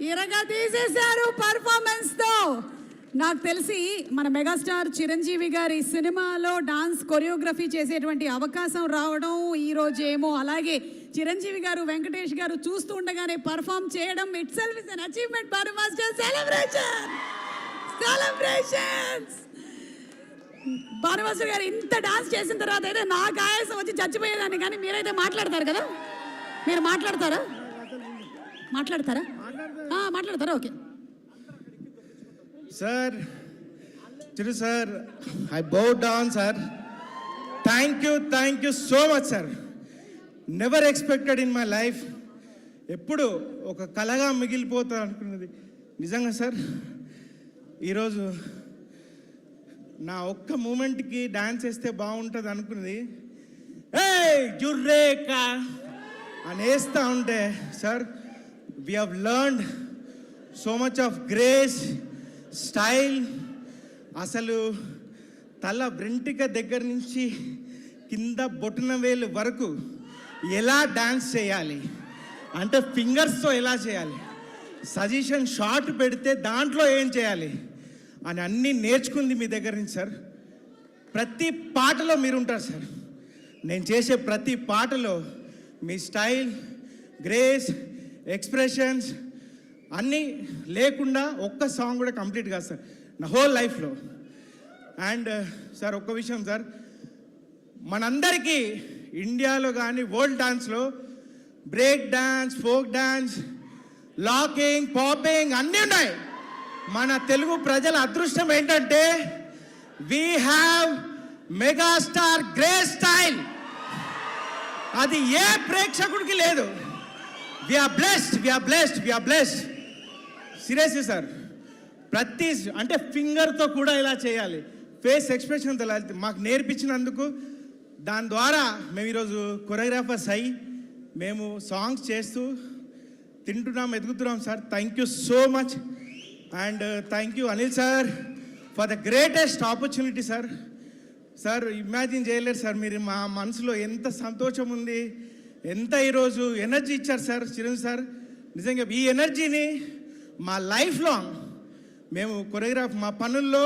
ఇరగా తీసేశారు పర్ఫార్మెన్స్ తో. నాకు తెలిసి మన మెగాస్టార్ చిరంజీవి గారి సినిమాలో డాన్స్ కొరియోగ్రఫీ చేసేటువంటి అవకాశం రావడం ఈ రోజు ఏమో, అలాగే చిరంజీవి గారు వెంకటేష్ గారు చూస్తూ ఉండగానే పర్ఫామ్ చేయడం itself is an achievement for master. Celebrations. Bhanu master గారు ఇంత డాన్స్ చేసిన తర్వాత అయితే నాకు ఆయాసం వచ్చి చచ్చిపోయేదాన్ని, కానీ మీరైతే మాట్లాడతారు కదా, మీరు మాట్లాడతారా? మాట్లాడతారా? Okay sir. Chiru sir, I bow down sir. Thank you so much sir. Never expected in my life. ఎప్పుడు ఒక కళగా మిగిలిపోతా అనుకున్నది నిజంగా సార్. ఈరోజు నా ఒక్క మూమెంట్కి డాన్స్ వేస్తే బాగుంటుంది అనుకున్నది, జుర్రేకా అని వేస్తూ ఉంటే sir, we have learned so much of grace, style. అసలు తల వెంట్రుక దగ్గర నుంచి కింద బొటన వేలు వరకు ఎలా డాన్స్ చేయాలి అంటే ఫింగర్స్తో ఎలా చేయాలి, సజెషన్ షార్ట్ పెడితే దాంట్లో ఏం చేయాలి అని అన్నీ నేర్చుకుంది మీ దగ్గర నుంచి సార్. ప్రతి పాటలో మీరు ఉంటారు సార్. నేను చేసే ప్రతి పాటలో మీ స్టైల్, గ్రేస్, ఎక్స్ప్రెషన్స్ అన్నీ లేకుండా ఒక్క సాంగ్ కూడా కంప్లీట్ కాదు సార్ నా హోల్ లైఫ్లో. అండ్ సార్ ఒక్క విషయం సార్, మనందరికీ ఇండియాలో కానీ వరల్డ్ డాన్స్లో break dance, folk dance, locking, popping అన్నీ ఉన్నాయి. మన తెలుగు ప్రజల అదృష్టం ఏంటంటే we have megastar grace style. అది ఏ ప్రేక్షకుడికి లేదు. We are blessed. సీరియస్లీ సార్, ప్రతి అంటే ఫింగర్తో కూడా ఇలా చేయాలి, ఫేస్ ఎక్స్ప్రెషన్తో ఇలా మాకు నేర్పించినందుకు, దాని ద్వారా మేము ఈరోజు కొరియోగ్రాఫర్స్ అయ్యి మేము సాంగ్స్ చేస్తూ తింటున్నాం, ఎదుగుతున్నాం sir. Thank you so much. And thank you Anil sir for the greatest opportunity sir. Sir imagine చేయలేరు సార్, మీరు మా మనసులో ఎంత సంతోషం ఉంది, ఎంత ఈరోజు ఎనర్జీ ఇచ్చారు సార్ చిరంజీవి సార్. నిజంగా ఈ ఎనర్జీని మా లైఫ్ లాంగ్ మేము కొరియోగ్రాఫ్ మా పనుల్లో